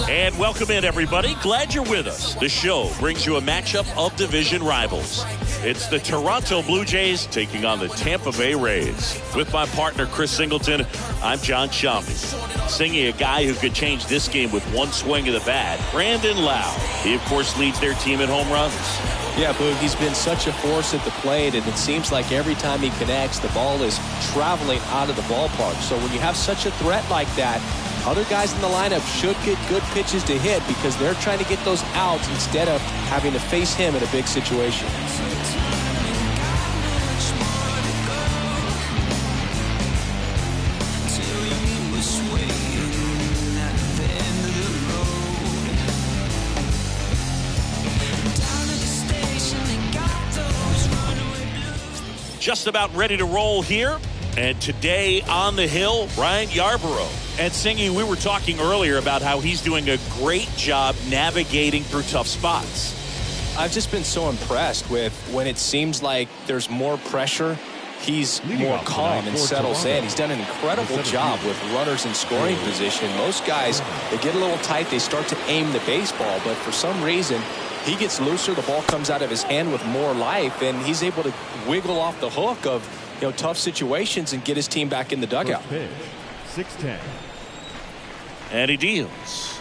And welcome in, everybody. Glad you're with us. The show brings you a matchup of division rivals. It's the Toronto Blue Jays taking on the Tampa Bay Rays. With my partner, Chris Singleton, I'm John Shambi. Singing a guy who could change this game with one swing of the bat, Brandon Lau. He, of course, leads their team in home runs. Yeah, Boog, he's been such a force at the plate, and it seems like every time he connects, the ball is traveling out of the ballpark. So when you have such a threat like that, other guys in the lineup should get good pitches to hit because they're trying to get those outs instead of having to face him in a big situation. Just about ready to roll here. And today on the hill, Ryan Yarborough. And Singy, we were talking earlier about how he's doing a great job navigating through tough spots. I've just been so impressed with when it seems like there's more pressure, he's more calm and settles in. He's done an incredible job with runners in scoring position. Most guys, they get a little tight, they start to aim the baseball, but for some reason, he gets looser, the ball comes out of his hand with more life, and he's able to wiggle off the hook of tough situations and get his team back in the dugout. 6-10. And he deals.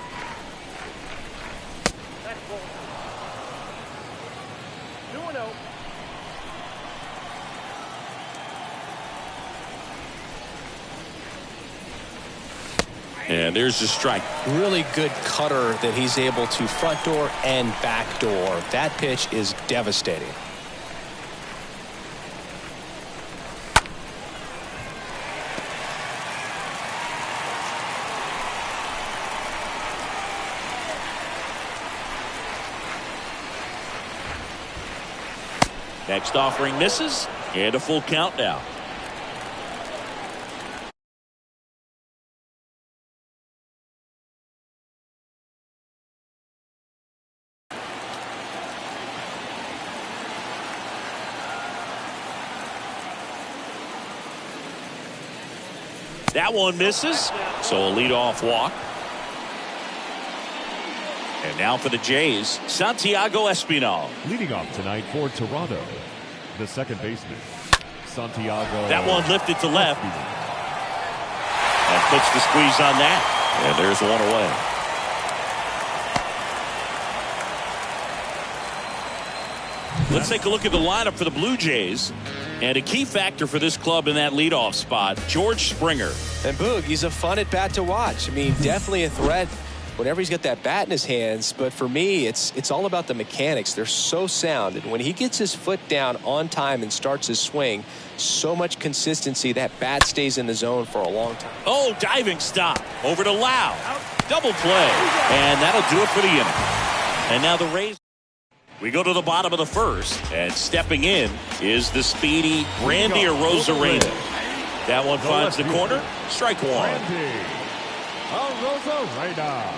And there's the strike. Really good cutter that he's able to front door and back door. That pitch is devastating. Next offering misses, and a full count now. That one misses, so a leadoff walk. And now for the Jays, Santiago Espinal. Leading off tonight for Toronto, the second baseman, Santiago. That one lifted to left. And puts the squeeze on that. And there's one away. Let's take a look at the lineup for the Blue Jays. And a key factor for this club in that leadoff spot, George Springer. And Boog, he's a fun at bat to watch. I mean, definitely a threat whenever he's got that bat in his hands. But for me, it's all about the mechanics. They're so sound. And when he gets his foot down on time and starts his swing, so much consistency, that bat stays in the zone for a long time. Oh, diving stop. Over to Lau. Double play. And that'll do it for the inning. And now the Rays. We go to the bottom of the first, and stepping in is the speedy Randy Arozarena. That one finds the corner. Strike one. Arozarena.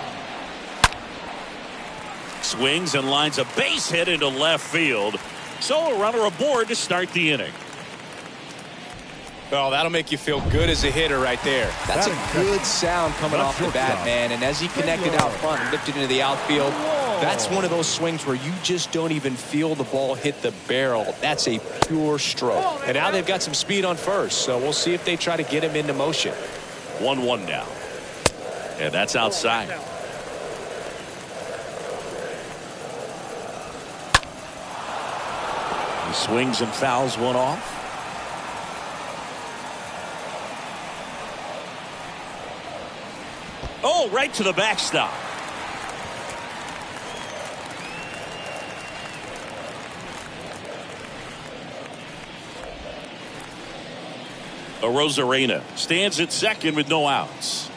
Swings and lines a base hit into left field. So a runner aboard to start the inning. Oh, that'll make you feel good as a hitter right there. That's a good sound coming off the bat, man. And as he connected out front and lifted into the outfield, that's one of those swings where you just don't even feel the ball hit the barrel. That's a pure stroke. And now they've got some speed on first, so we'll see if they try to get him into motion. 1-1 now. And that's outside. He swings and fouls one off. Oh, right to the backstop. Arozarena stands at second with no outs.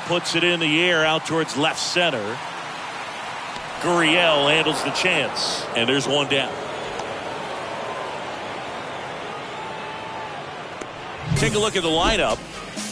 Puts it in the air out towards left center. Gurriel handles the chance, and there's one down. Take a look at the lineup.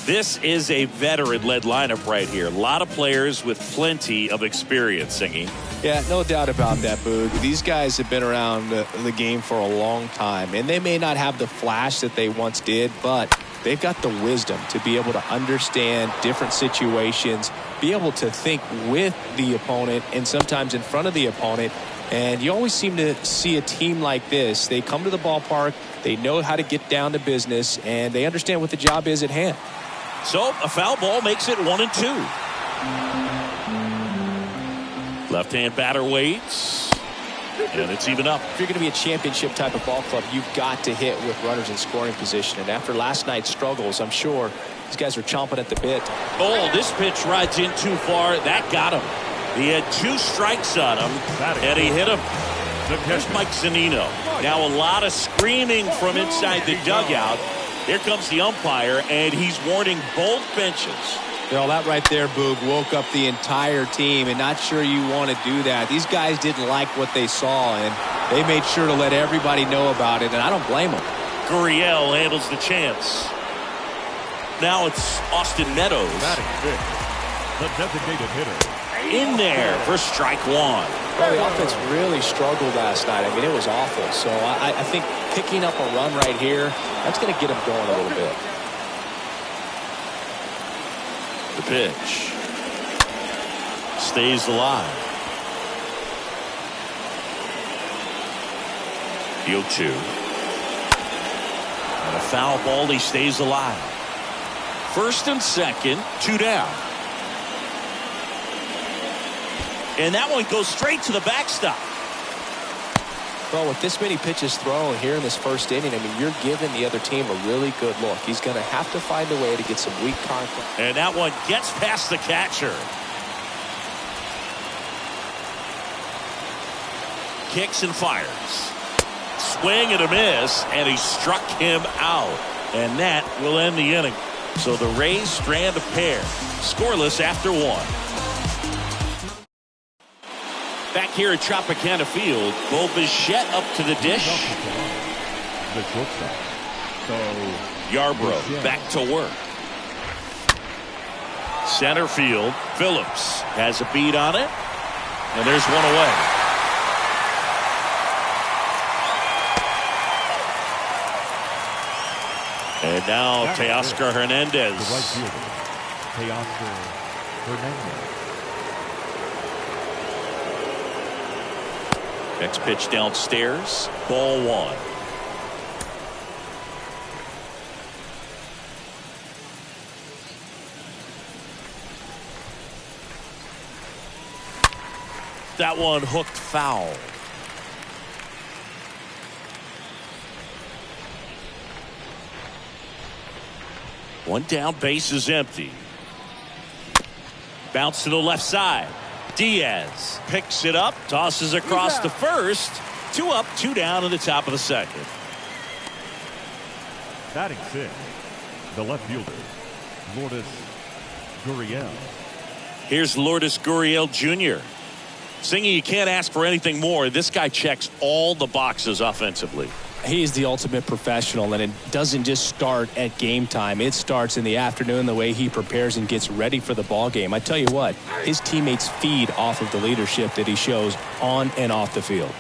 This is a veteran-led lineup right here. A lot of players with plenty of experience, Singy. Yeah, no doubt about that, Boog. These guys have been around the game for a long time, and they may not have the flash that they once did, but they've got the wisdom to be able to understand different situations, be able to think with the opponent and sometimes in front of the opponent. And you always seem to see a team like this. They come to the ballpark, they know how to get down to business, and they understand what the job is at hand. So a foul ball makes it 1-2. Left-hand batter waits, and it's even up. If you're going to be a championship type of ball club, you've got to hit with runners in scoring position. And after last night's struggles, I'm sure these guys are chomping at the bit. Oh, this pitch rides in too far. That got him. He had 2 strikes on him, and he hit him. There's Mike Zunino. Now a lot of screaming from inside the dugout. Here comes the umpire, and he's warning both benches. Well, that right there, Boog, woke up the entire team, and not sure you want to do that. These guys didn't like what they saw, and they made sure to let everybody know about it, and I don't blame them. Gurriel handles the chance. Now it's Austin Meadows. The designated hitter. In there for strike 1. Well, the offense really struggled last night. I mean, it was awful. So I think picking up a run right here, that's going to get them going a little bit. The pitch stays alive. The 0-2. And a foul ball. He stays alive. First and second, 2 down. And that one goes straight to the backstop. Well, with this many pitches thrown here in this first inning, I mean, you're giving the other team a really good look. He's going to have to find a way to get some weak contact. And that one gets past the catcher. Kicks and fires. Swing and a miss, and he struck him out. And that will end the inning. So the Rays strand a pair. Scoreless after 1. Back here at Tropicana Field, Bo Bichette up to the dish. The shortstop. So Yarborough back to work. Center field, Phillips has a beat on it, and there's one away. And now Teoscar Hernandez. The right fielder, Teoscar Hernandez. Next pitch downstairs, ball 1. That one hooked foul. One down, base is empty. Bounce to the left side. Diaz picks it up, tosses across the first. 2 up, 2 down in the top of the second. Batting 6, the left fielder, Lourdes Gurriel. Here's Lourdes Gurriel Jr. Singing, you can't ask for anything more. This guy checks all the boxes offensively. He's the ultimate professional, and it doesn't just start at game time. It starts in the afternoon, the way he prepares and gets ready for the ball game. I tell you what, his teammates feed off of the leadership that he shows on and off the field.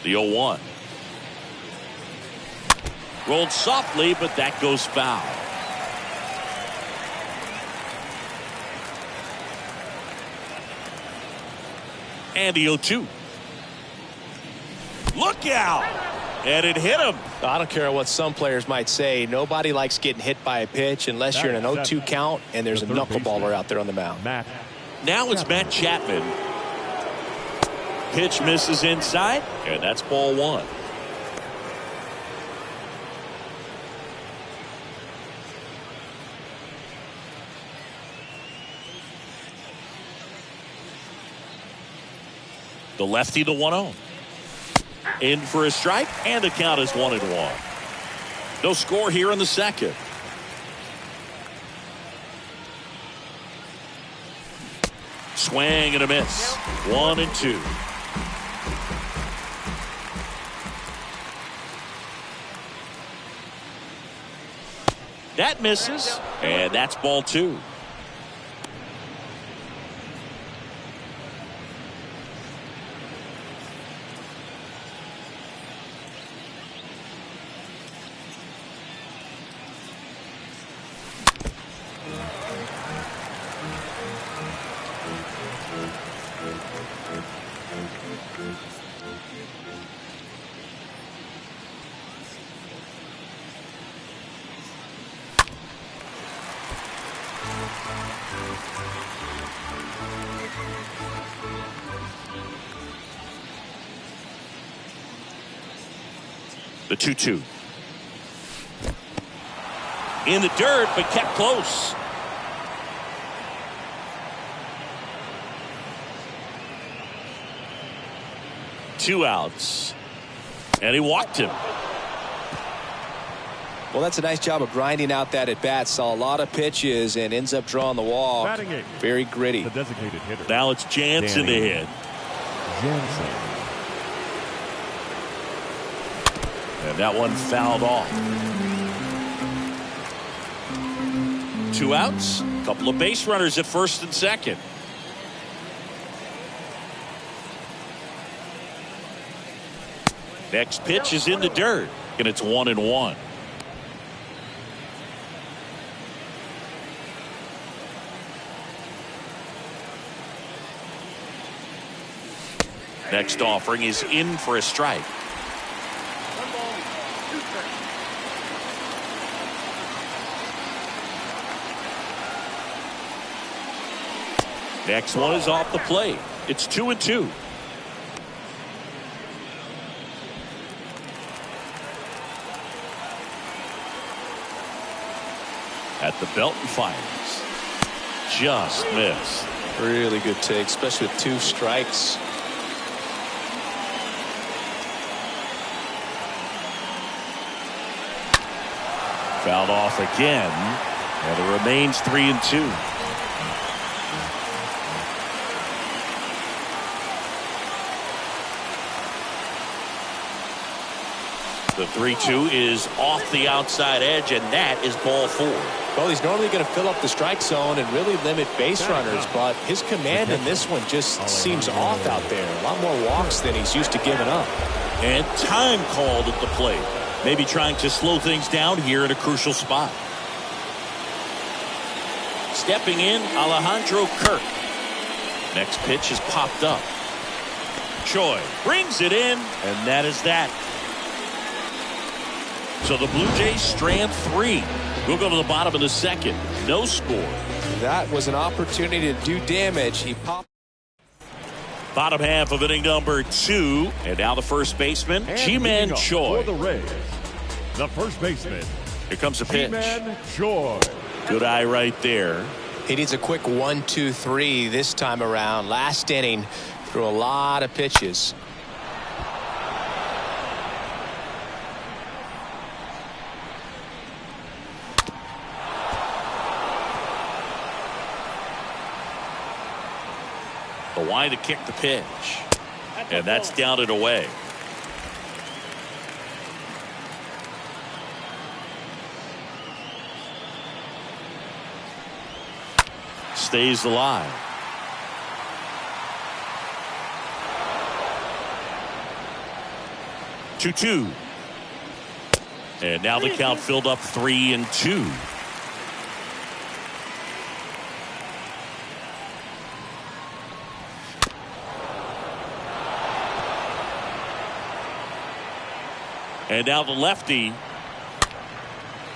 The 0-1. Rolled softly, but that goes foul. And the 0-2. Look out! And it hit him. I don't care what some players might say. Nobody likes getting hit by a pitch unless you're in an 0-2 count and there's a knuckleballer out there on the mound. Now it's Matt Chapman. Pitch misses inside, and that's ball 1. The lefty, the 1-0. In for a strike, and the count is 1-1. No score here in the second. Swing and a miss. 1-2. That misses, and that's ball 2. The 2-2. In the dirt, but kept close. Two outs. And he walked him. Well, that's a nice job of grinding out that at bat. Saw a lot of pitches and ends up drawing the walk. Very gritty. The designated hitter. Now it's Jansen to hit. Jansen. And that one fouled off. 2 outs. A couple of base runners at first and second. Next pitch is in the dirt, and it's 1-1. Next offering is in for a strike. Next one is off the plate. It's 2-2. At the belt and fires. Just missed. Really good take, especially with 2 strikes. Fouled off again. And it remains 3-2. The 3-2 is off the outside edge, and that is ball 4. Well, he's normally going to fill up the strike zone and really limit base runners, but his command in this one just seems off out there. A lot more walks than he's used to giving up. And time called at the plate. Maybe trying to slow things down here in a crucial spot. Stepping in, Alejandro Kirk. Next pitch is popped up. Choi brings it in, and that is that. So the Blue Jays strand 3. We'll go to the bottom of the second. No score. That was an opportunity to do damage. He popped. Bottom half of inning number 2. And now the first baseman, Ji-Man Choi. For the Rays, the first baseman. Here comes the pitch. Ji-Man Choi. Good eye right there. He needs a quick 1-2-3 this time around. Last inning, threw a lot of pitches. The wide to kick the pitch. And that's down and away. Stays alive. Two. And now the count filled up 3-2. And now the lefty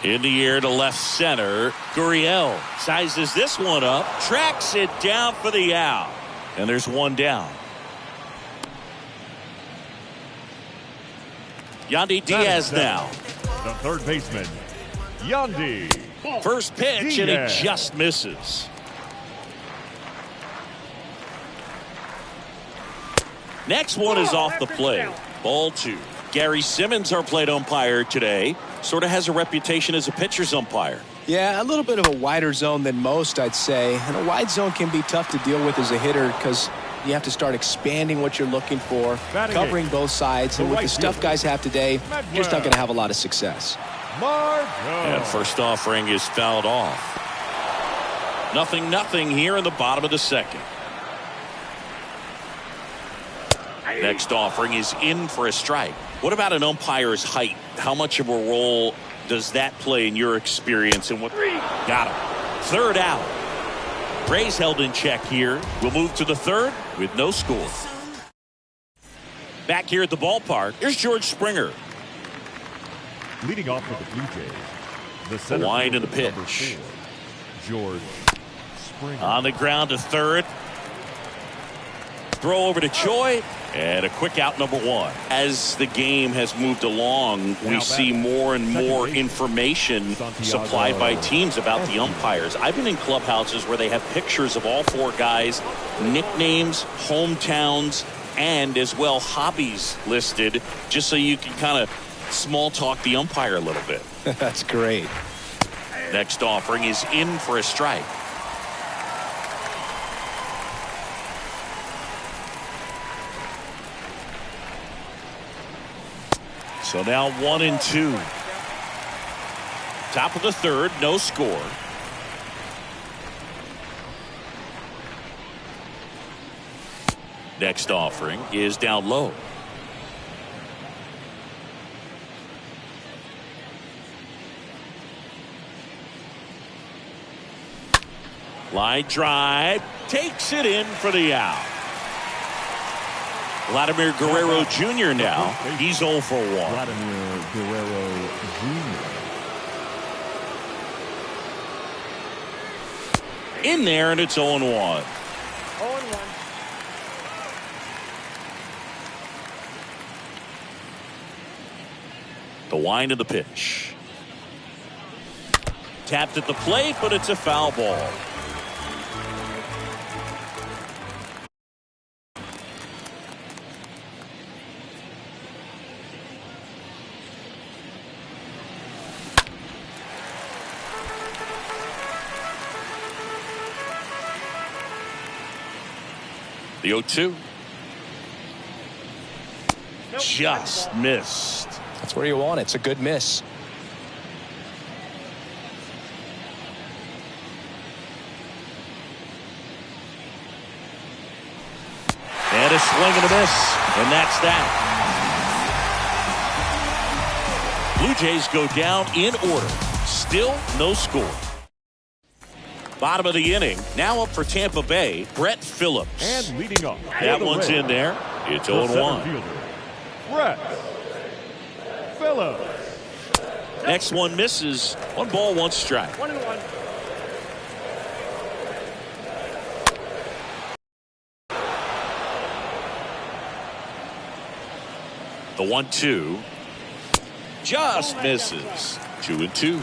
in the air to left center. Gurriel sizes this one up, tracks it down for the out. And there's one down. Yandy Diaz now. The third baseman, Yandy. First pitch, Diaz. and he just misses. Next one is off the plate. Ball 2. Gary Simmons, our plate umpire today, sort of has a reputation as a pitcher's umpire. Yeah, a little bit of a wider zone than most, I'd say. And a wide zone can be tough to deal with as a hitter because you have to start expanding what you're looking for, covering both sides. And with the stuff guys have today, you're just not going to have a lot of success. And first offering is fouled off. 0-0 here in the bottom of the second. Next offering is in for a strike. What about an umpire's height? How much of a role does that play in your experience? And what? Got him. Third out. Rays held in check here. We'll move to the third with no score. Back here at the ballpark, here's George Springer. Leading off for the Blue Jays, the wind and the pitch. George Springer. On the ground to third. Throw over to Choi. And a quick out, number one. As the game has moved along, we see more and more information supplied by teams about the umpires. I've been in clubhouses where they have pictures of all four guys, nicknames, hometowns, and as well hobbies listed, just so you can kind of small talk the umpire a little bit. That's great. Next offering is in for a strike. So now 1-2. Top of the third, no score. Next offering is down low. Line drive, takes it in for the out. Vladimir Guerrero Jr. now. He's 0 for 1. Vladimir Guerrero Jr. In there, and it's 0-1. 0-1. The wind of the pitch. Tapped at the plate, but it's a foul ball. The 0-2. Just missed. That's where you want it. It's a good miss. And a swing and a miss. And that's that. Blue Jays go down in order. Still no score. Bottom of the inning. Now up for Tampa Bay, Brett Phillips. And leading up. That one's in there. It's 0-1. Brett Phillips. Next one misses. 1 ball, 1 strike. 1-1. The 1-2 just misses. 2-2.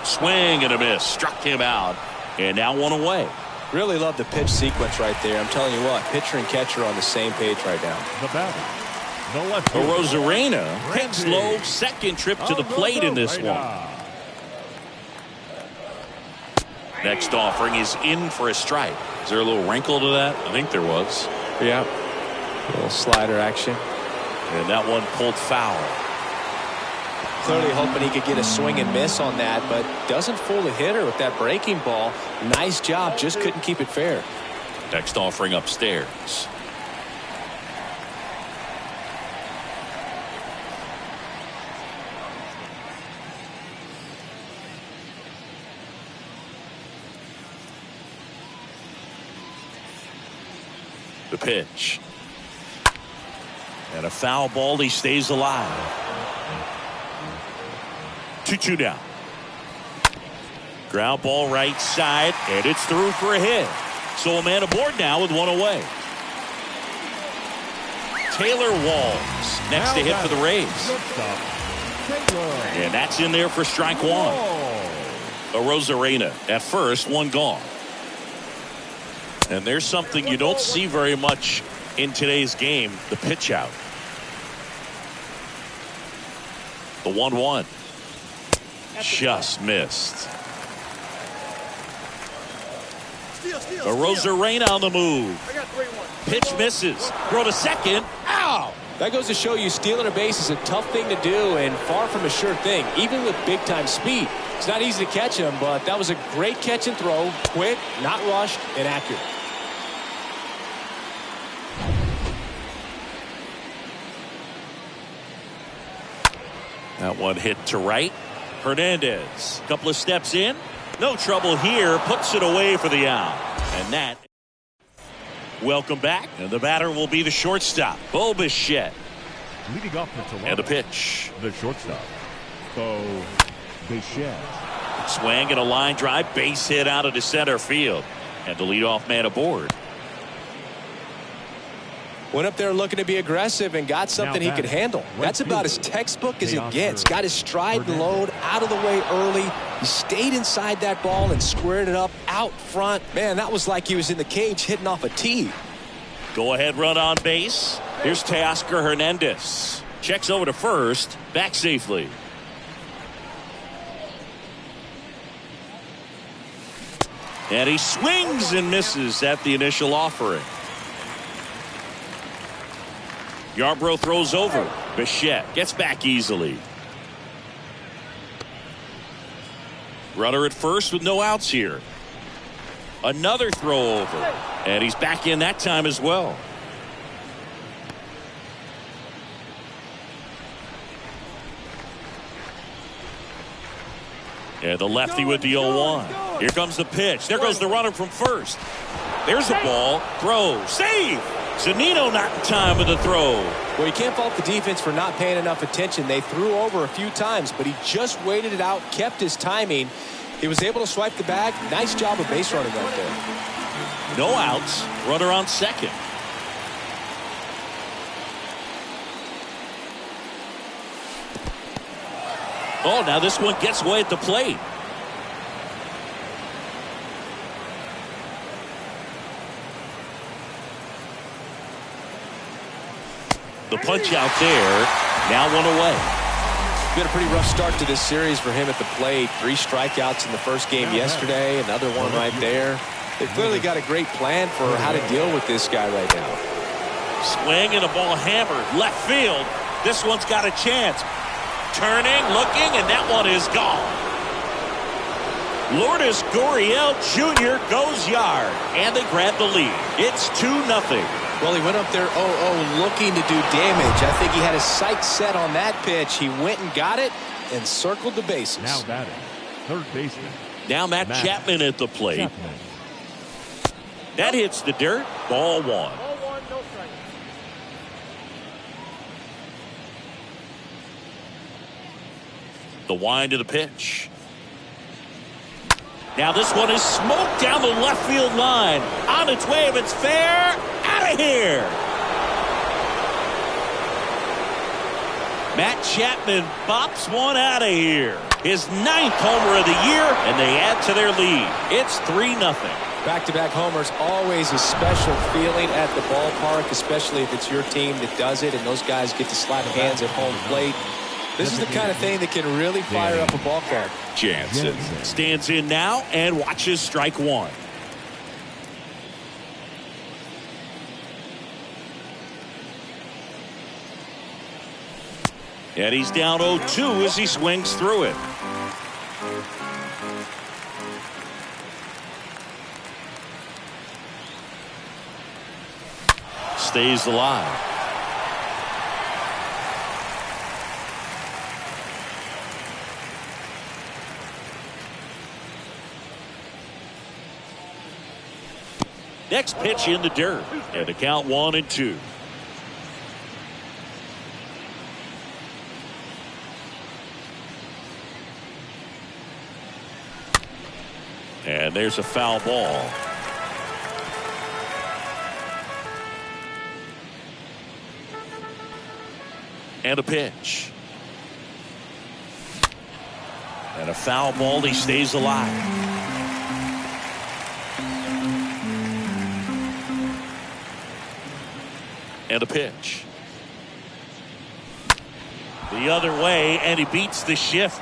Swing and a miss. Struck him out. And now 1 away. Really love the pitch sequence right there. I'm telling you what, pitcher and catcher are on the same page right now. The batter, the left. Rosarena hits low. Second trip to the plate in this one. Next offering is in for a strike. Is there a little wrinkle to that? I think there was. Yeah. A little slider action. And that one pulled foul. Clearly hoping he could get a swing and miss on that, but doesn't fool the hitter with that breaking ball. Nice job, just couldn't keep it fair. Next offering upstairs. The pitch. And a foul ball. He stays alive. 2-2 now. Ground ball right side, and it's through for a hit. So a man aboard now with 1 away. Taylor Walls next to hit for the Rays. And that's in there for strike 1. A Rosarena at first, 1 gone. And there's something you don't see very much in today's game, the pitch out. The 1-1. Just missed. A Rosarena on the move. Pitch misses. Throw to second. Ow! That goes to show you stealing a base is a tough thing to do and far from a sure thing, even with big-time speed. It's not easy to catch him, but that was a great catch and throw. Quick, not rushed, and accurate. That one hit to right. Hernandez, a couple of steps in. No trouble here. Puts it away for the out. And that. Welcome back. And the batter will be the shortstop, Bo Bichette. Leading off for Toronto. And a pitch. The shortstop, Bo Bichette. Swing and a line drive. Base hit out of the center field. And the leadoff man aboard. Went up there looking to be aggressive and got something he could handle. That's about as textbook as it gets. Got his stride and load out of the way early. He stayed inside that ball and squared it up out front. Man, that was like he was in the cage hitting off a tee. Go ahead run on base. Here's Teoscar Hernandez. Checks over to first. Back safely. And he swings and misses at the initial offering. Yarborough throws over. Bichette gets back easily. Runner at first with no outs here. Another throw over. And he's back in that time as well. And the lefty with the 0-1. Here comes the pitch. There goes the runner from first. There's the ball. Throw. Save. Zunino not in time with the throw. Well, you can't fault the defense for not paying enough attention. They threw over a few times, but he just waited it out, kept his timing. He was able to swipe the bag. Nice job of base running right there. No outs. Runner on second. Oh, now this one gets away at the plate. The punch out there. Now one away. Been a pretty rough start to this series for him at the plate. 3 strikeouts in the first game yesterday. Another one right there. They've clearly got a great plan for how to deal with this guy right now. Swing and a ball hammered. Left field. This one's got a chance. Turning, looking, and that one is gone. Lourdes Gurriel Jr. goes yard. And they grab the lead. It's 2-0. Well, he went up there 0-0 looking to do damage. I think he had his sights set on that pitch. He went and got it and circled the bases. Now batting, third baseman. Now Matt Chapman at the plate. Chapman. That hits the dirt. Ball 1. No strike. The wind of the pitch. Now this one is smoked down the left field line. On its way, if it's fair, out of here. Matt Chapman bops one out of here. His 9th homer of the year, and they add to their lead. It's 3-0. Back-to-back homers, always a special feeling at the ballpark, especially if it's your team that does it, and those guys get to slap hands at home plate. This is the kind of thing that can really fire up a ball club. Jansen stands in now and watches strike 1. And he's down 0-2 as he swings through it. Stays alive. Next pitch in the dirt. And the count 1-2. And there's a foul ball. And a pitch. And a foul ball. He stays alive. And a pitch. The other way, and he beats the shift.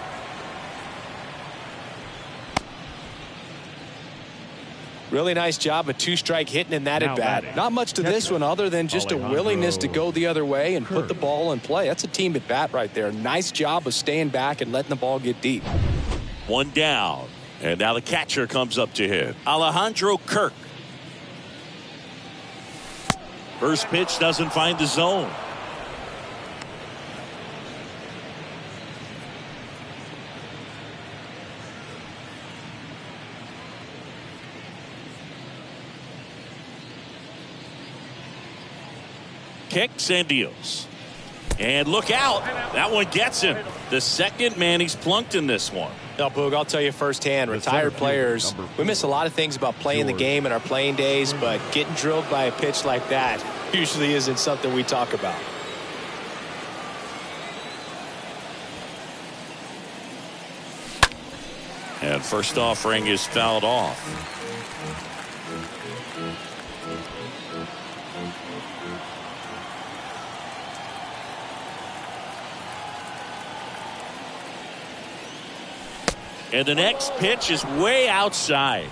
Really nice job of two-strike hitting in that at bat. Not much to this one other than just a willingness to go the other way and put the ball in play. That's a team at bat right there. Nice job of staying back and letting the ball get deep. One down. And now the catcher comes up to hit. Alejandro Kirk. First pitch doesn't find the zone. Kicks and deals. And look out. That one gets him. The second man he's plunked in this one. No, Boog, I'll tell you firsthand, retired players, we miss a lot of things about playing the game in our playing days, but getting drilled by a pitch like that usually isn't something we talk about. And first offering is fouled off. And the next pitch is way outside.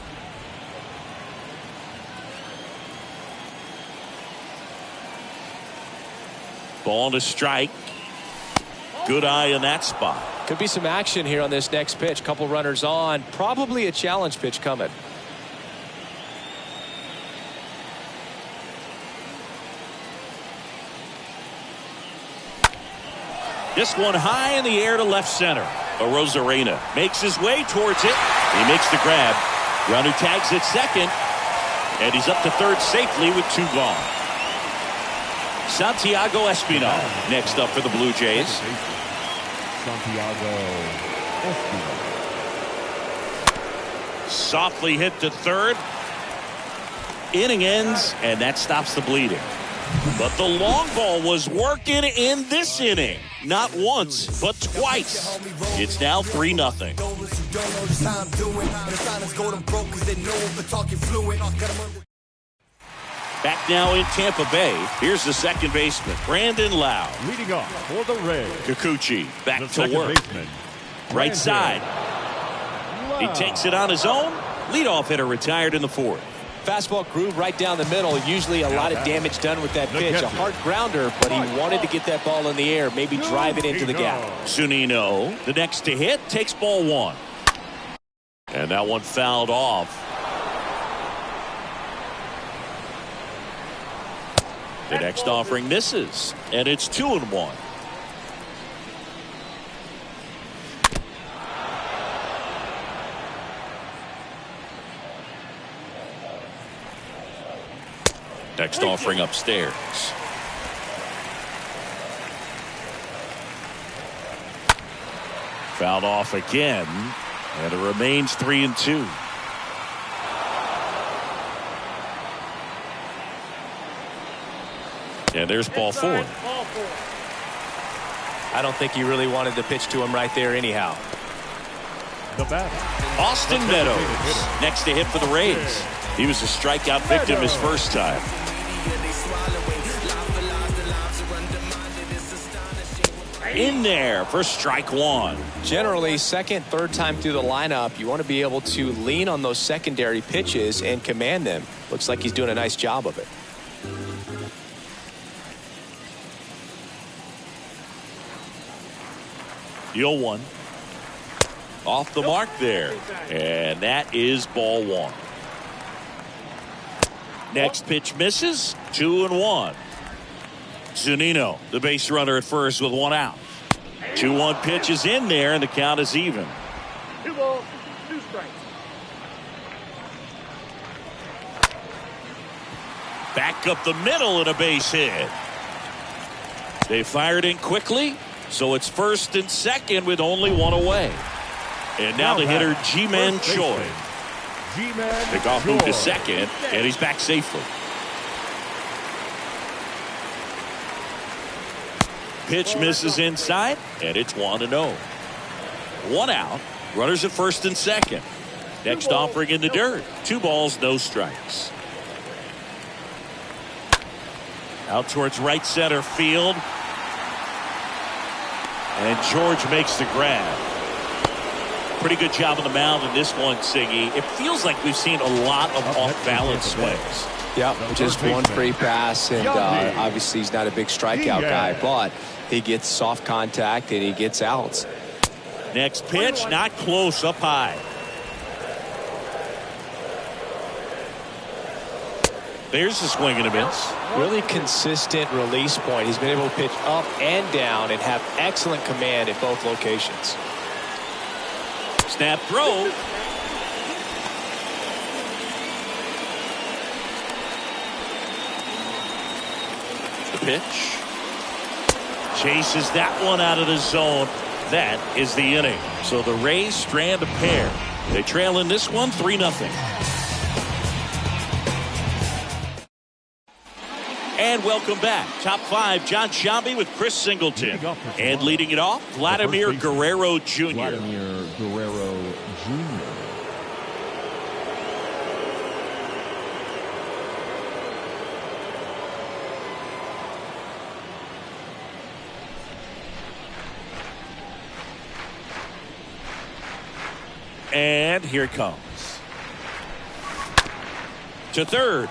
Ball to strike. Good eye in that spot. Could be some action here on this next pitch. Couple runners on. Probably a challenge pitch coming. This one high in the air to left center. Arozarena makes his way towards it. He makes the grab. Runner tags at second. And he's up to third safely with two gone. Santiago Espinal next up for the Blue Jays. Santiago Espinal. Softly hit to third. Inning ends, and that stops the bleeding. But the long ball was working in this inning. Not once, but twice. It's now 3-0. Back now in Tampa Bay. Here's the second baseman, Brandon Lau. Leading off for the Rays. Kikuchi back The to second work. baseman, Right side. He Lau. takes it on his own. Leadoff hitter retired in the fourth. Fastball groove right down the middle. Usually a lot of damage done with that pitch. A hard grounder, but he wanted to get that ball in the air, maybe drive it into the gap. Zunino, the next to hit, takes ball one. And that one fouled off. The next offering misses, and it's 2-1. Next offering upstairs. Fouled off again, and it remains 3-2. And there's ball four. I don't think he really wanted to pitch to him right there anyhow. The batter, Austin Meadows next to hit for the Rays. He was a strikeout victim his first time. In there for strike one. Generally, second, third time through the lineup, you want to be able to lean on those secondary pitches and command them. Looks like he's doing a nice job of it. The 0-1. Off the mark there. And that is ball one. Next pitch misses. 2-1. Zunino, the base runner at first with one out. 2-1 pitch is in there, and the count is even. 2 balls, 2 strikes. Back up the middle and a base hit. They fired in quickly, so it's first and second with only one away. And now the hitter, Ji-Man Choi. Pick off move to second, and he's back safely. Pitch misses inside, and it's 1-0. One out. Runners at first and second. Next offering in the dirt. 2 balls, no strikes. Out towards right center field. And George makes the grab. Pretty good job on the mound in this one, Siggy. It feels like we've seen a lot of off-balance swings. Yeah, just one free pass, and obviously he's not a big strikeout guy, but he gets soft contact and he gets outs. Next pitch, not close, up high. There's a swing and a miss. Really consistent release point. He's been able to pitch up and down and have excellent command at both locations. Snap throw. The pitch. Chases that one out of the zone. That is the inning. So the Rays strand a pair. They trail in this one 3-0. And welcome back. Top 5, John Shambi with Chris Singleton. And leading it off, Vladimir Guerrero Jr. Vladimir Guerrero Jr. And here it comes. To third.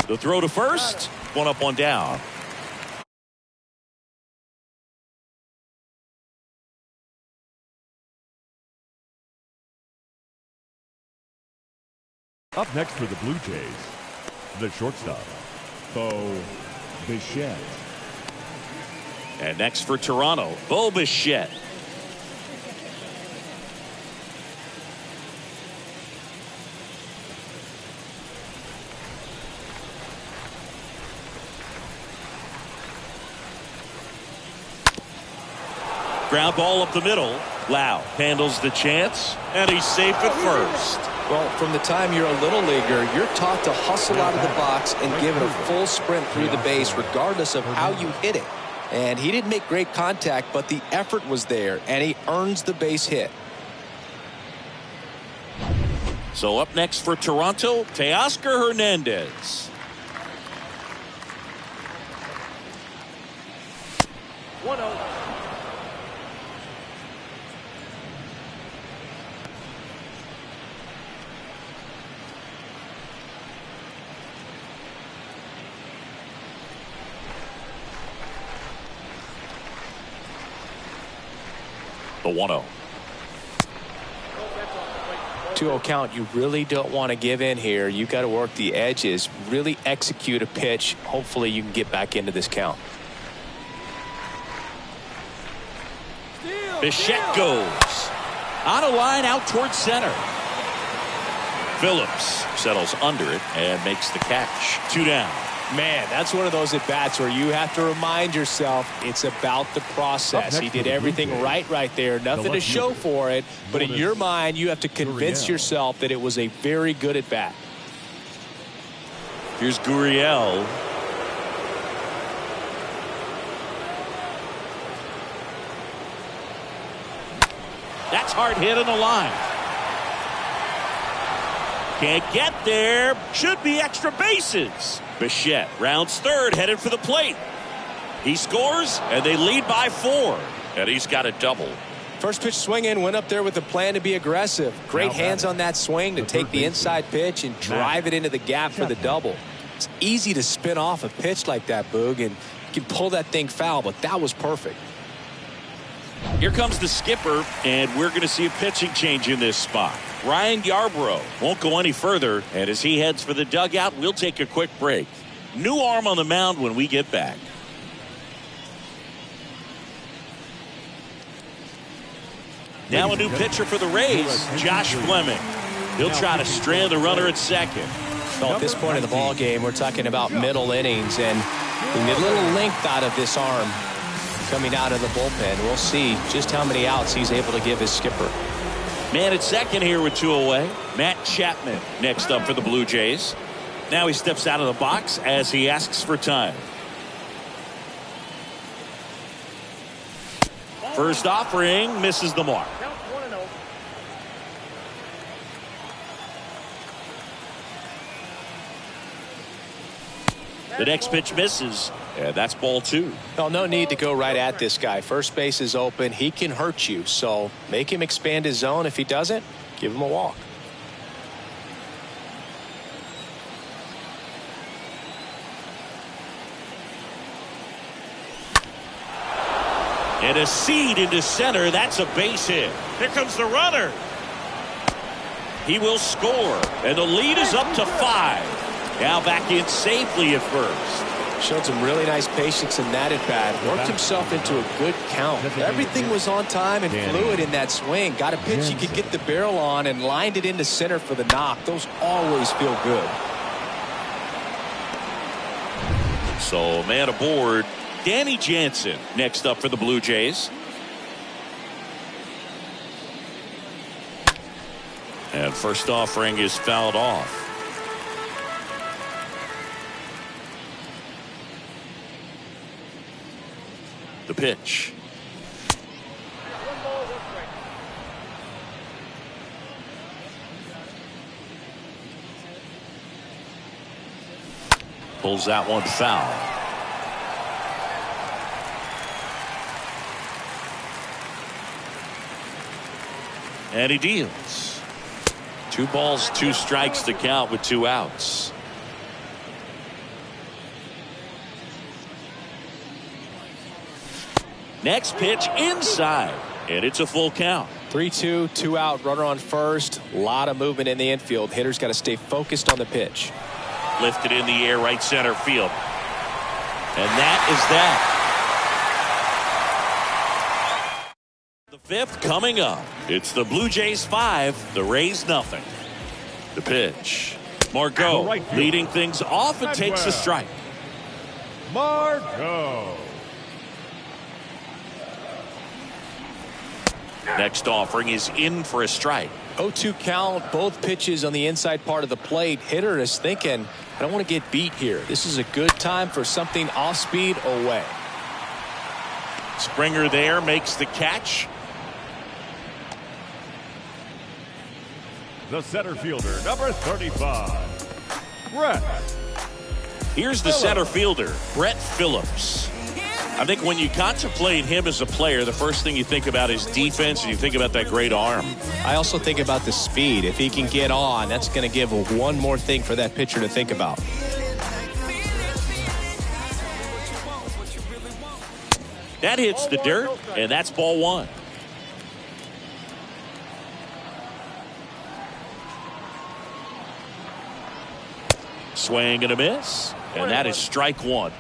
The throw to first. One up, one down. Up next for the Blue Jays, the shortstop, Bichette. And next for Toronto, Bichette. Ground ball up the middle. Lau handles the chance, and he's safe at first. Well, from the time you're a little leaguer, you're taught to hustle out of the box and give it a full sprint through the base regardless of how you hit it. And he didn't make great contact, but the effort was there, and he earns the base hit. So up next for Toronto, Teoscar Hernandez. 1-0. The 1-0. 2-0 count. You really don't want to give in here. You've got to work the edges, really execute a pitch. Hopefully you can get back into this count. Bichette goes on a line out towards center. Phillips settles under it and makes the catch. 2 down. Man, that's one of those at-bats where you have to remind yourself it's about the process. He did everything right there. Nothing to show for it, but in your mind, you have to convince yourself that it was a very good at-bat. Here's Gurriel. That's hard hit on the line. Can't get there. Should be extra bases. Bichette rounds third, headed for the plate. He scores, and they lead by 4. And he's got a double. First pitch swinging, went up there with a plan to be aggressive. Great hands on that swing to take the inside pitch and drive it into the gap for the double. It's easy to spin off a pitch like that, Boog, and you can pull that thing foul, but that was perfect. Here comes the skipper, and we're going to see a pitching change in this spot. Ryan Yarborough won't go any further, and as he heads for the dugout, we'll take a quick break. New arm on the mound when we get back. Now a new pitcher for the Rays, Josh Fleming. He'll try to strand the runner at second. Well, at this point in the ball game, we're talking about middle innings, and we can get a little length out of this arm coming out of the bullpen. We'll see just how many outs he's able to give his skipper. Man at second here with 2 away. Matt Chapman next up for the Blue Jays. Now he steps out of the box as he asks for time. First offering misses the mark. Count 1-0. The next pitch misses. And that's ball 2. Well, no need to go right at this guy. First base is open. He can hurt you. So make him expand his zone. If he doesn't, give him a walk. And a seed into center. That's a base hit. Here comes the runner. He will score. And the lead is up to 5. Now back in safely at first. Showed some really nice patience in that at bat. Worked himself into a good count. Everything was on time and fluid in that swing. Got a pitch he could get the barrel on and lined it into center for the knock. Those always feel good. So man aboard. Danny Jansen next up for the Blue Jays. And first offering is fouled off. The pitch. Pulls that one foul. And he deals. 2 balls, 2 strikes to count with 2 outs. Next pitch inside, and it's a full count. 3-2, 2 out, runner on first. A lot of movement in the infield. Hitter's got to stay focused on the pitch. Lifted in the air, right center field. And that is that. The 5th coming up. It's the Blue Jays 5, the Rays nothing. The pitch. Margot leading things off and takes a strike. Margot. Next offering is in for a strike. 0-2 count, both pitches on the inside part of the plate. Hitter is thinking, I don't want to get beat here. This is a good time for something off speed away. Springer there makes the catch. The center fielder, number 35, Brett. Here's the center fielder, Brett Phillips. I think when you contemplate him as a player, the first thing you think about is defense, and you think about that great arm. I also think about the speed. If he can get on, that's going to give one more thing for that pitcher to think about. That hits the dirt, and that's ball 1. Swing and a miss, and that is strike 1.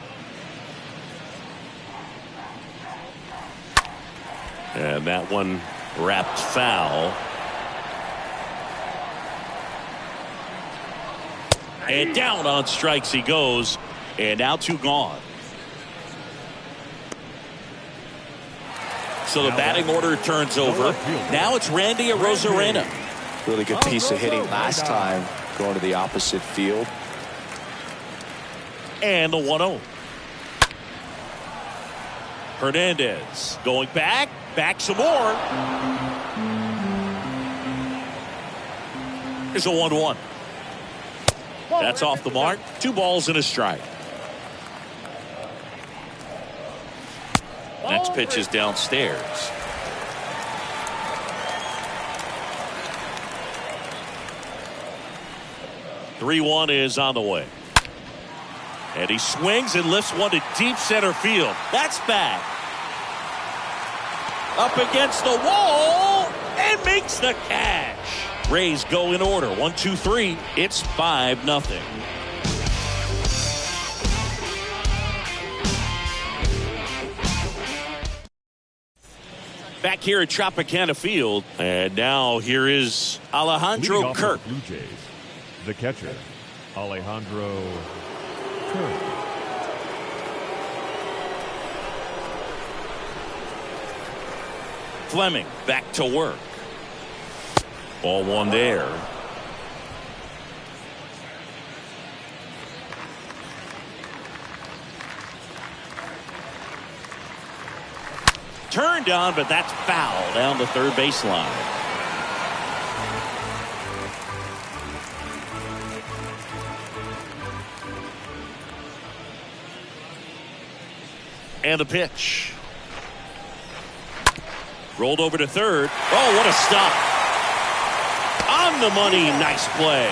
And that one wrapped foul. And down on strikes he goes, and now 2 gone. So the batting order turns over. Now it's Randy Arozarena. Really good piece of hitting last time, going to the opposite field. And the 1-0. Hernandez going back some more. Here's a 1-1. That's off the mark. 2 balls and a strike. Next pitch is downstairs. (3-1) is on the way. And he swings and lifts one to deep center field. That's back. Up against the wall and makes the catch. Rays go in order. 1, 2, 3. It's 5-0. Back here at Tropicana Field. And now here is Alejandro Kirk. Blue Jays, the catcher, Alejandro Kirk. Fleming back to work. Ball 1 there. Turned on, but that's foul down the third baseline. And the pitch. Rolled over to third. Oh, what a stop. On the money. Nice play.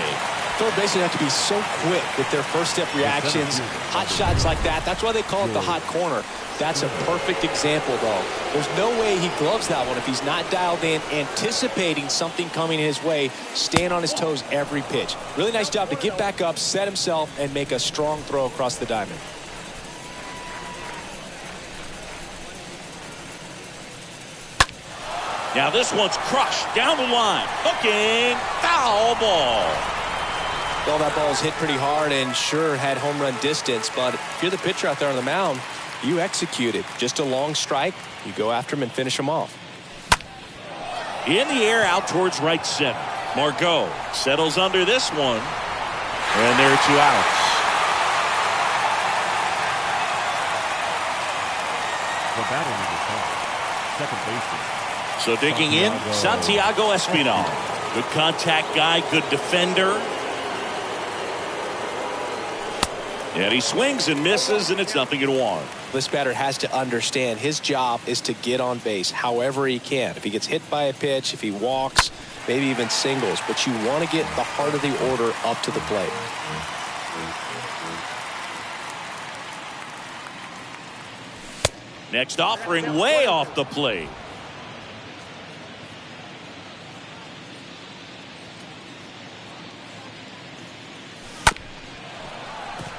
Third basemen have to be so quick with their first step reactions. Hot shots like that. That's why they call it the hot corner. That's a perfect example, though. There's no way he gloves that one if he's not dialed in, anticipating something coming his way, staying on his toes every pitch. Really nice job to get back up, set himself, and make a strong throw across the diamond. Now this one's crushed down the line. Hooking. Foul ball. Well, that ball's hit pretty hard and sure had home run distance, but if you're the pitcher out there on the mound, you execute it. Just a long strike. You go after him and finish him off. In the air out towards right center. Margot settles under this one. And there are 2 outs. The batter number 5, second baseman. So digging in, Santiago Espinal. Good contact guy, good defender. And he swings and misses, and it's 0-1. This batter has to understand his job is to get on base however he can. If he gets hit by a pitch, if he walks, maybe even singles, but you want to get the heart of the order up to the plate. Next offering way off the plate.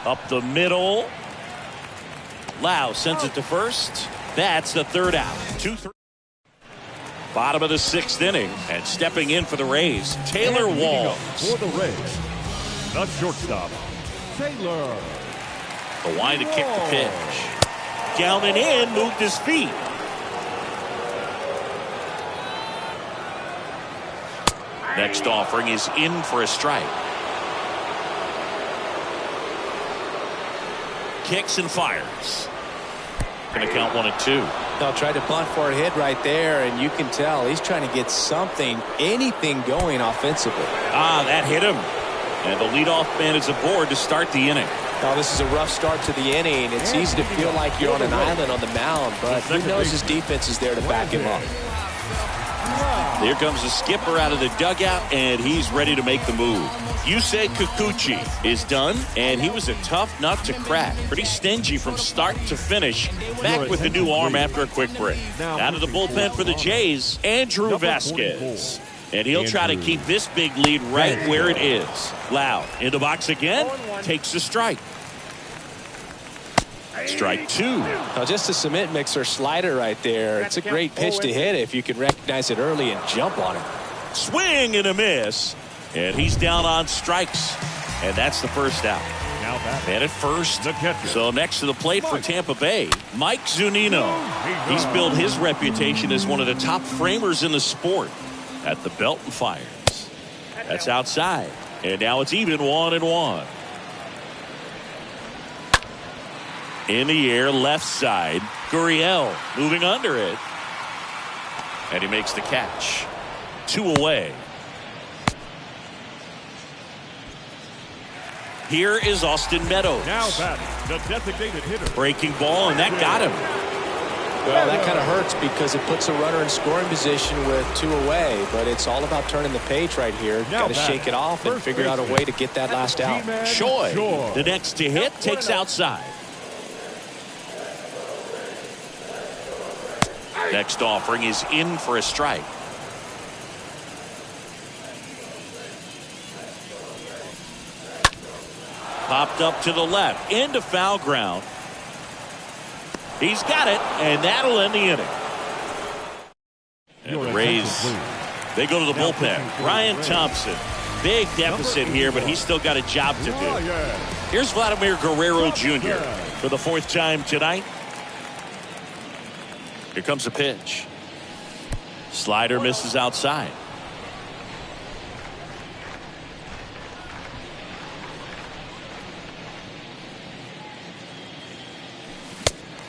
Up the middle. Lau sends it to first. That's the 3rd out. 2-3. Bottom of the 6th inning. And stepping in for the Rays, Taylor Walls. For the Rays, the shortstop, Taylor. The line to kick the pitch. Down and in, moved his feet. Next offering is in for a strike. Kicks and fires. Going to count 1-2. Now tried to bunt for a hit right there, and you can tell he's trying to get something, anything going offensively. That hit him. And the leadoff man is aboard to start the inning. Now this is a rough start to the inning. It's easy to feel like you're on an island on the mound, but he knows his defense is there to back him up. Here comes the skipper out of the dugout, and he's ready to make the move. Yusei Kikuchi is done, and he was a tough nut to crack. Pretty stingy from start to finish. Back with the new arm after a quick break. Out of the bullpen for the Jays, Andrew Vasquez. And he'll try to keep this big lead right where it is. Lau in the box again, takes the strike. Strike 2. Now just a cement mixer slider right there. It's a great pitch to hit if you can recognize it early and jump on it. Swing and a miss. And he's down on strikes. And that's the 1st out. And at first, so next to the plate for Tampa Bay, Mike Zunino. He's built his reputation as one of the top framers in the sport at the Belton Fires. That's outside. And now it's even 1-1. In the air, left side. Gurriel moving under it. And he makes the catch. 2 away. Here is Austin Meadows. Now batting, the designated hitter. Breaking ball, and that got him. Well, that kind of hurts because it puts a runner in scoring position with 2 away, but it's all about turning the page right here. Got to shake it off and figure out a way to get that last out. Choi, the next to hit, takes outside. Next offering is in for a strike. Popped up to the left, into foul ground. He's got it, and that'll end the inning. And the Rays, they go to the bullpen. Ryan Thompson, big deficit here, but he's still got a job to do. Here's Vladimir Guerrero Jr. for the 4th time tonight. Here comes the pitch. Slider misses outside.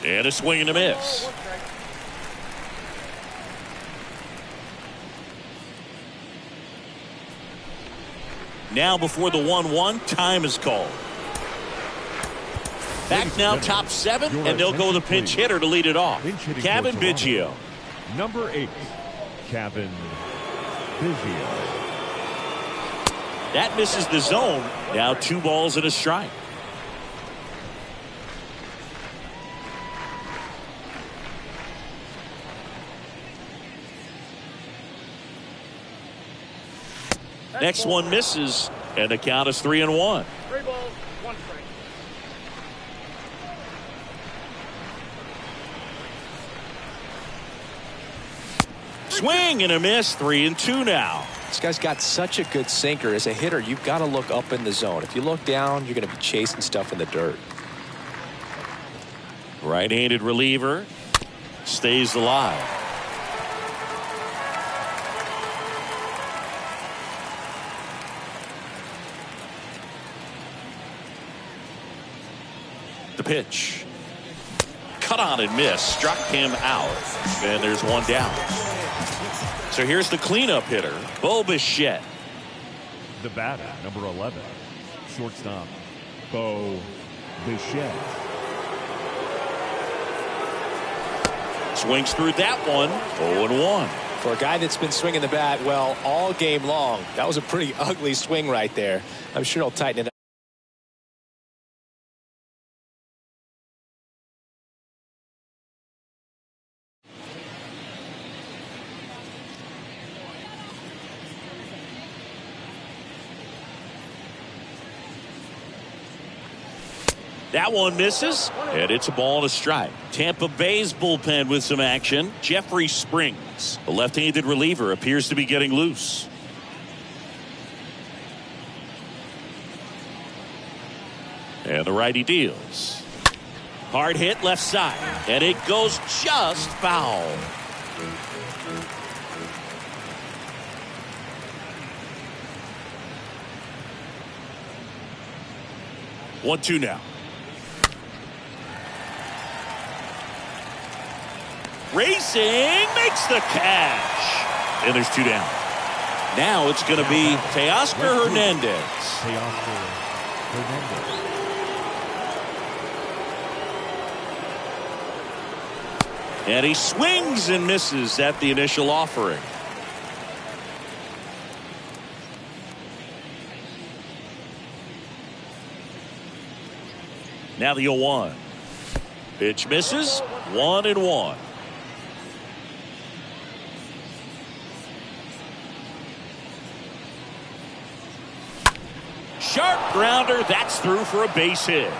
And a swing and a miss. Now before the 1-1, time is called. Back now, top 7, and they'll go the pinch hitter to lead it off. Kevin Biggio. Number 8, Kevin Biggio. That misses the zone. Now 2 balls and a strike. Next one misses, and the count is 3-1. 3 balls, 1 strike. Swing and a miss, 3-2 now. This guy's got such a good sinker. As a hitter, you've got to look up in the zone. If you look down, you're going to be chasing stuff in the dirt. Right-handed reliever stays alive. The pitch. Cut on and miss. Struck him out. And there's 1 down. So here's the cleanup hitter, Bo Bichette. The batter, number 11, shortstop, Bo Bichette. Swings through that one, 0-1. For a guy that's been swinging the bat, well, all game long, that was a pretty ugly swing right there. I'm sure he'll tighten it up. That one misses, and it's a ball and a strike. Tampa Bay's bullpen with some action. Jeffrey Springs, the left-handed reliever, appears to be getting loose. And the righty deals. Hard hit left side, and it goes just foul. One-two now. Racing makes the catch. And there's 2 down. Now it's going to be Teoscar Hernandez. Teoscar Hernandez. And he swings and misses at the initial offering. Now the 0-1. Pitch misses. 1-1. Sharp grounder. That's through for a base hit.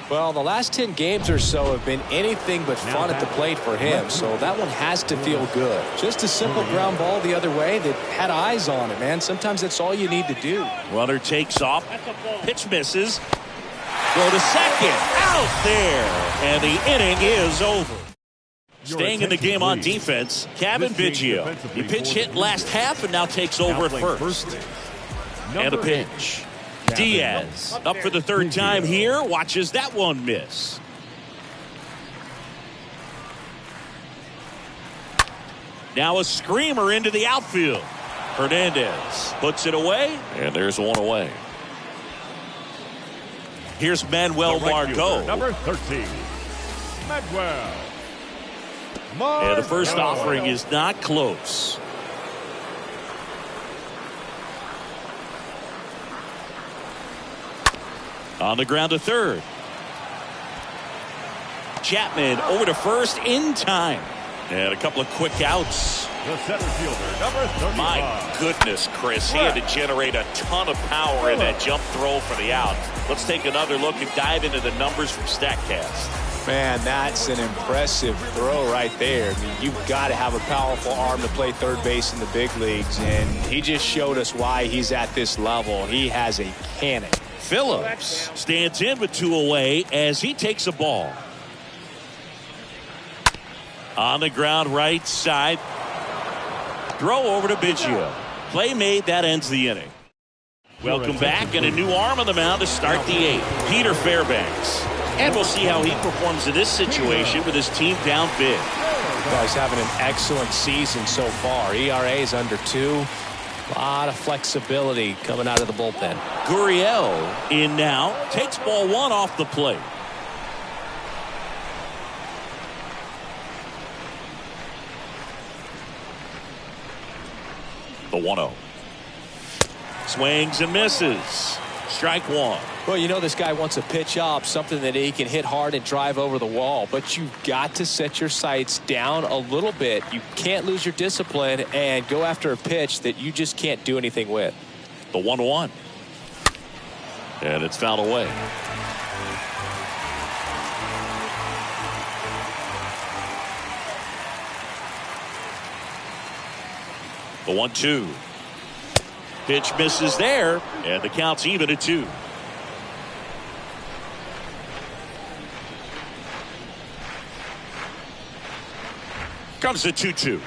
Well, the last 10 games or so have been anything but fun at the plate for him, so that one has to feel good. Just a simple ground ball the other way that had eyes on it, man. Sometimes that's all you need to do. Runner takes off. Pitch misses. Go to second. Out there. And the inning is over. Staying in the game on defense, Kevin Biggio. He pitch hit last half and now takes over at first. And a pitch. Diaz up for the 3rd time here. Watches that one miss. Now a screamer into the outfield. Hernandez puts it away, and there's 1 away. Here's Manuel Margot. Number 13, Manuel. And the first offering is not close. On the ground to third. Chapman over to first in time. And a couple of quick outs. The center fielder, number 35. My goodness, Chris. He had to generate a ton of power in that jump throw for the out. Let's take another look and dive into the numbers from StatCast. Man, that's an impressive throw right there. I mean, you've got to have a powerful arm to play third base in the big leagues, and he just showed us why he's at this level. He has a cannon. Phillips stands in with 2 away as he takes a ball. On the ground right side. Throw over to Biggio. Play made, that ends the inning. Welcome back, and a new arm on the mound to start the 8th. Peter Fairbanks. And we'll see how he performs in this situation with his team down big. He's having an excellent season so far. ERA is under 2. A lot of flexibility coming out of the bullpen. Guerrero in now. Takes ball one off the plate. The 1-0. Swings and misses. Strike one. Well, you know this guy wants a pitch up, something that he can hit hard and drive over the wall. But you've got to set your sights down a little bit. You can't lose your discipline and go after a pitch that you just can't do anything with. The 1-1. And it's fouled away. The 1-2. Pitch misses there, and the count's even at 2. Comes the 2-2.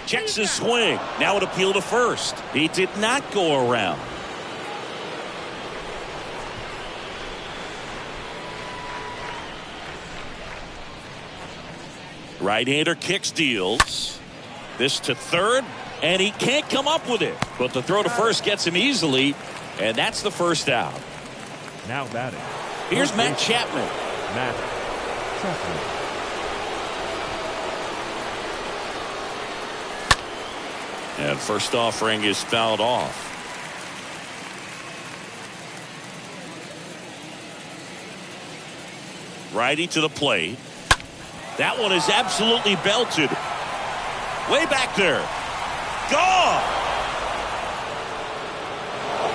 Checks his swing. Now an appeal to first. He did not go around. Right-hander kicks, deals. This to third, and he can't come up with it. But the throw to first gets him easily, and that's the first out. Now batting. Here's Matt Chapman. Matt Chapman. And first offering is fouled off. Righty to the plate. That one is absolutely belted. Way back there. Gone!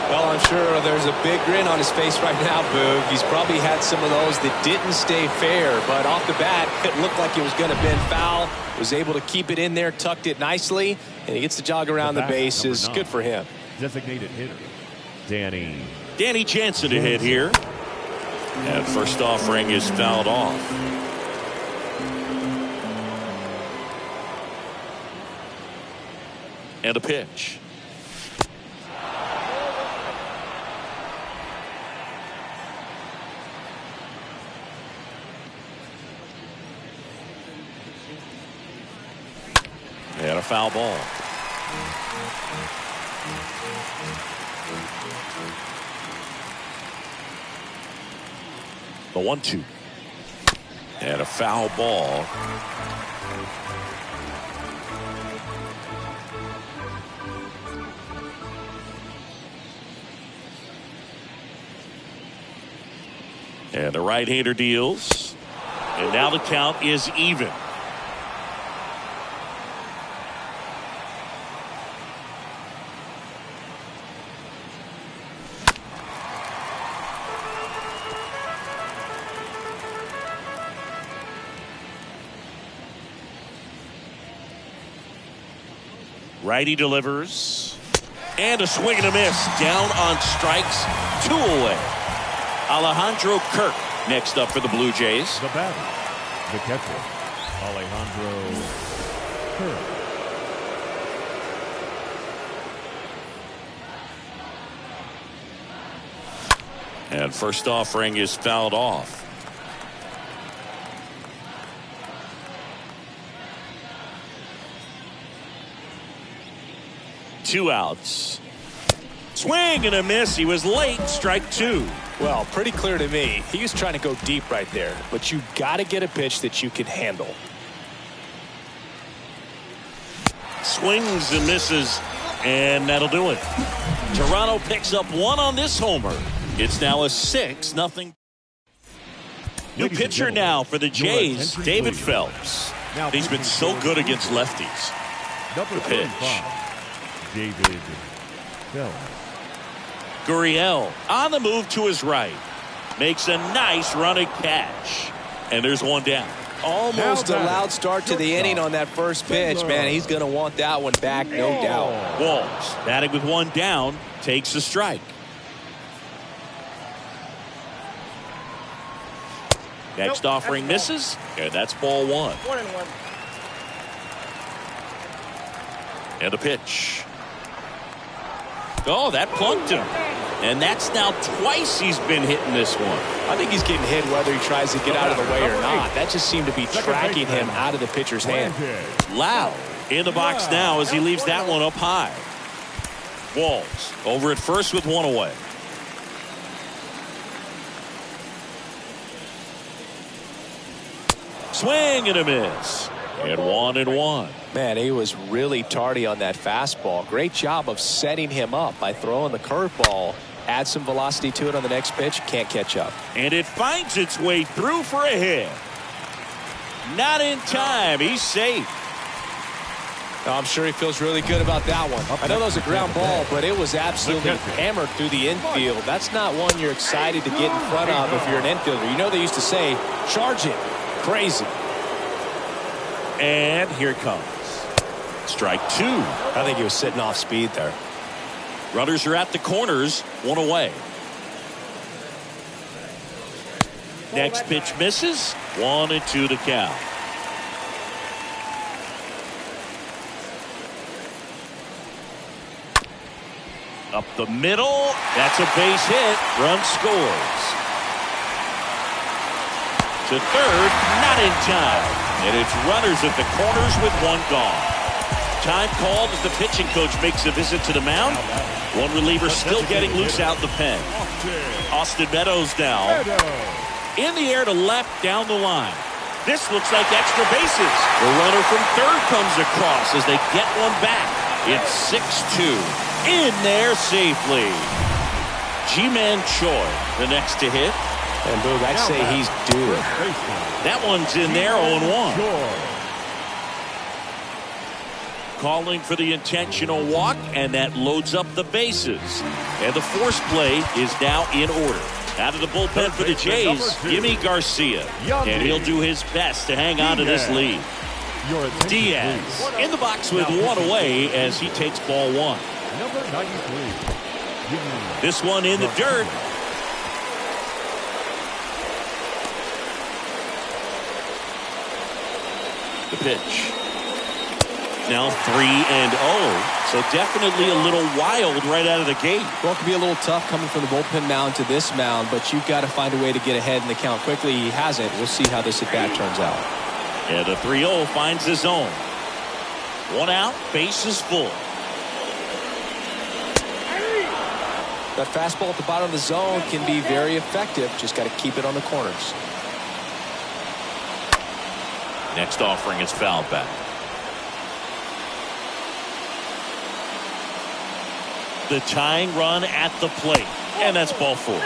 Well, I'm sure there's a big grin on his face right now, Boog. He's probably had some of those that didn't stay fair, but off the bat, it looked like it was going to bend foul. Was able to keep it in there, tucked it nicely, and he gets the jog around the bases. Good for him. Designated hitter, Danny Jansen to hit here. And first offering is fouled off. And a pitch. And a foul ball. The 1-2. And a foul ball. And the right-hander deals. And now the count is even. Righty delivers. And a swing and a miss. Down on strikes. 2 away. Alejandro Kirk next up for the Blue Jays. The batter, the catcher, Alejandro Kirk. And first offering is fouled off. Two outs. Swing and a miss. He was late. Strike 2. Well, pretty clear to me. He was trying to go deep right there, but you got to get a pitch that you can handle. Swings and misses, and that'll do it. Toronto picks up 1 on this homer. It's now a 6-0. New pitcher now for the Jays, David Phelps. He's been so good against lefties. Number the pitch. 35, David Phelps. Gurriel on the move to his right. Makes a nice running catch. And there's one down. Almost a loud start to the inning on that first pitch, man. He's going to want that one back, no doubt. Walls, batting with 1 down, takes the strike. Next offering misses, and that's ball 1. 1-1. And a pitch. Oh, that plunked him. And that's now twice he's been hitting this one. I think he's getting hit whether he tries to get out of the way or not. That just seemed to be tracking him out of the pitcher's hand. Loud In the box now as he leaves that one up high. Walls over at first with one away. Swing and a miss. And 1-1. Man, he was really tardy on that fastball. Great job of setting him up by throwing the curveball. Add some velocity to it on the next pitch. Can't catch up. And it finds its way through for a hit. Not in time. He's safe. Oh, I'm sure he feels really good about that one. I know that was a ground ball, but it was absolutely hammered through the infield. That's not one you're excited to get in front of if you're an infielder. You know they used to say, charge it. Crazy. And here it comes. Strike two. I think he was sitting off speed there. Runners are at the corners, one away. Next pitch misses. 1-2 to count. Up the middle. That's a base hit. Run scores. To third, not in time. And it's runners at the corners with one gone. Time called as the pitching coach makes a visit to the mound. One reliever still getting loose out in the pen. Austin Meadows now. In the air to left down the line. This looks like extra bases. The runner from third comes across as they get one back. It's 6-2. In there safely. G-Man Choi, the next to hit. And Boog, I'd say he's due it. That one's in there, 0-1. Calling for the intentional walk, and that loads up the bases. And the force play is now in order. Out of the bullpen for the Jays, Yimi Garcia. And he'll do his best to hang on to this lead. Diaz in the box with one away as he takes ball one. Number 93. This one in the dirt. The pitch. Now 3-0. So definitely a little wild right out of the gate. Well, it can be a little tough coming from the bullpen mound to this mound, but you've got to find a way to get ahead in the count quickly. He hasn't. We'll see how this at bat turns out. And the 3-0 finds his own. One out, base is full. That fastball at the bottom of the zone can be very effective. Just got to keep it on the corners. Next offering is fouled back. The tying run at the plate. And that's ball four.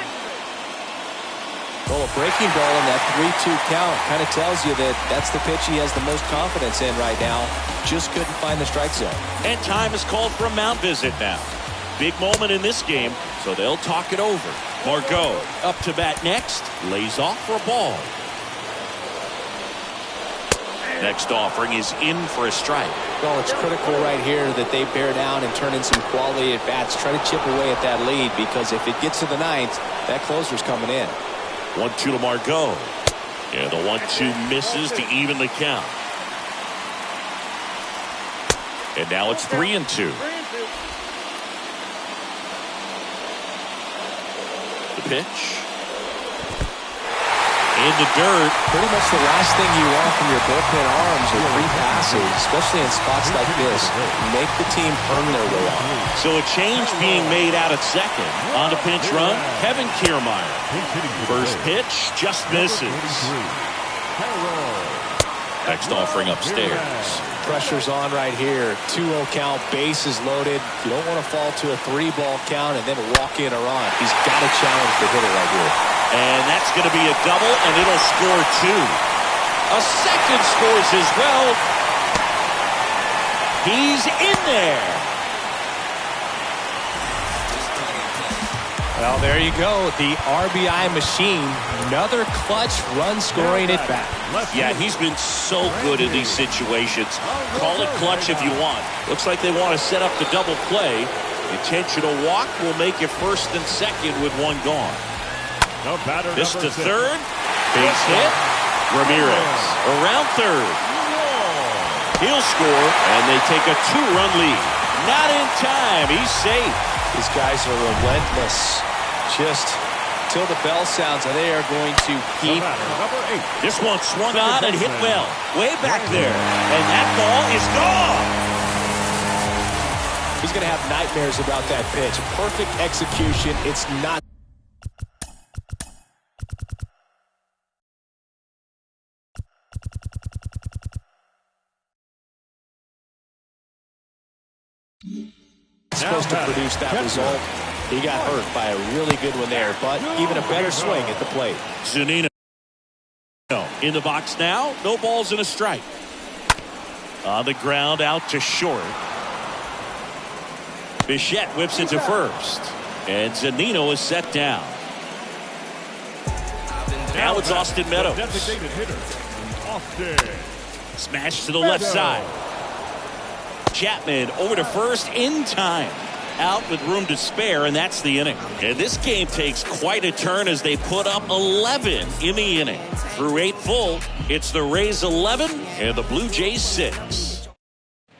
Well, a breaking ball in that 3-2 count kind of tells you that that's the pitch he has the most confidence in right now. Just couldn't find the strike zone. And time is called for a mound visit now. Big moment in this game, so they'll talk it over. Margot up to bat next. Lays off for a ball. Next offering is in for a strike. Well, it's critical right here that they bear down and turn in some quality at bats. Try to chip away at that lead, because if it gets to the ninth, that closer's coming in. 1-2 to Margot. And the 1-2 misses to even the count. And now it's 3-2. The pitch. In the dirt. Pretty much the last thing you want from your bullpen arms are free passes, especially in spots like this. Make the team earn their way on. So a change being made out at second. On the pinch run, Kevin Kiermaier. First pitch just misses. Next offering upstairs. Pressure's on right here. 2-0 count, bases loaded. You don't want to fall to a 3-ball count and then walk in a run. He's got to challenge the hitter right here. And that's going to be a double, and it'll score two. A second scores as well. He's in there. Well, there you go. The RBI machine. Another clutch run scoring at bat. Yeah, he's been so good in these situations. Call it clutch if you want. Looks like they want to set up the double play. Intentional walk will make it first and second with one gone. This to third. Base hit. Ramirez around third. He'll score, and they take a 2-run lead. Not in time. He's safe. These guys are relentless. Just till the bell sounds, and they are going to keep. Number 8. This one swung on and hit well. Way back there. And that ball is gone. He's going to have nightmares about that pitch. Perfect execution. It's not. Supposed to produce that result. He got hurt by a really good one there, but even a better swing at the plate. Zunino in the box now. No balls and a strike. On the ground, out to short. Bichette whips it to first. And Zunino is set down. Now it's Austin Meadows. Designated hitter, Austin. Smash to the left side. Chapman over to first in time. Out with room to spare, and that's the inning. And this game takes quite a turn as they put up 11 in the inning. Through 8 full, it's the Rays 11 and the Blue Jays 6.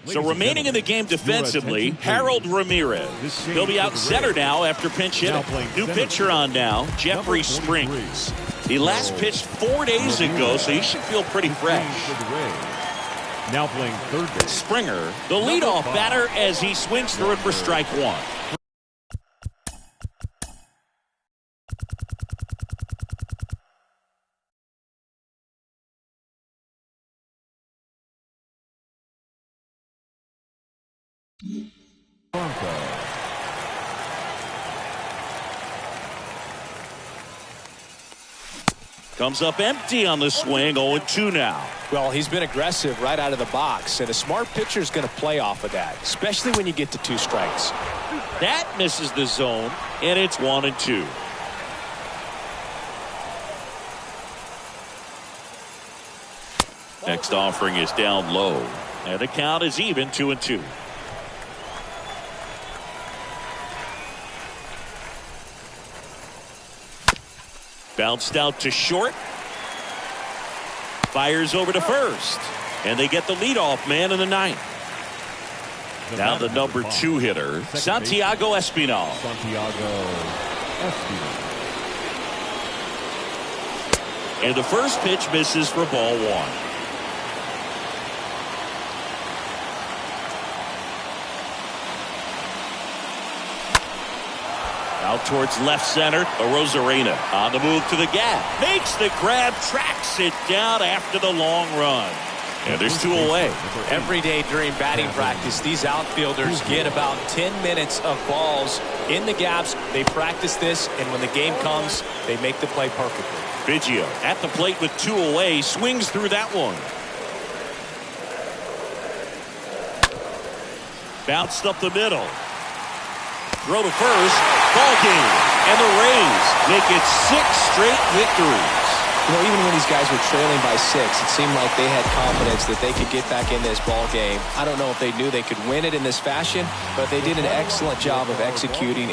So remaining in the game defensively, Harold Ramirez. He'll be out center now after pinch hitting. New pitcher on now, Jeffrey Springs. He last pitched 4 days ago, so he should feel pretty fresh. Now playing third base. Springer, the leadoff batter as he swings through it for strike 1. Comes up empty on the swing, 0-2 now. Well, he's been aggressive right out of the box, and a smart pitcher is going to play off of that, especially when you get to 2 strikes. That misses the zone, and it's 1-2. Next offering is down low, and the count is even 2-2. Bounced out to short. Fires over to first. And they get the leadoff man in the 9th. Now the number 2 hitter, Santiago Espinal. And the first pitch misses for ball 1. Out towards left center, Rosarena on the move to the gap. Makes the grab, tracks it down after the long run. And there's 2 away. Every day during batting practice, these outfielders get about 10 minutes of balls in the gaps. They practice this, and when the game comes, they make the play perfectly. Biggio at the plate with 2 away, swings through that one. Bounced up the middle. Throw to first, ball game, and the Rays make it 6 straight victories. You know, even when these guys were trailing by 6, it seemed like they had confidence that they could get back in this ball game. I don't know if they knew they could win it in this fashion, but they did an excellent job of executing.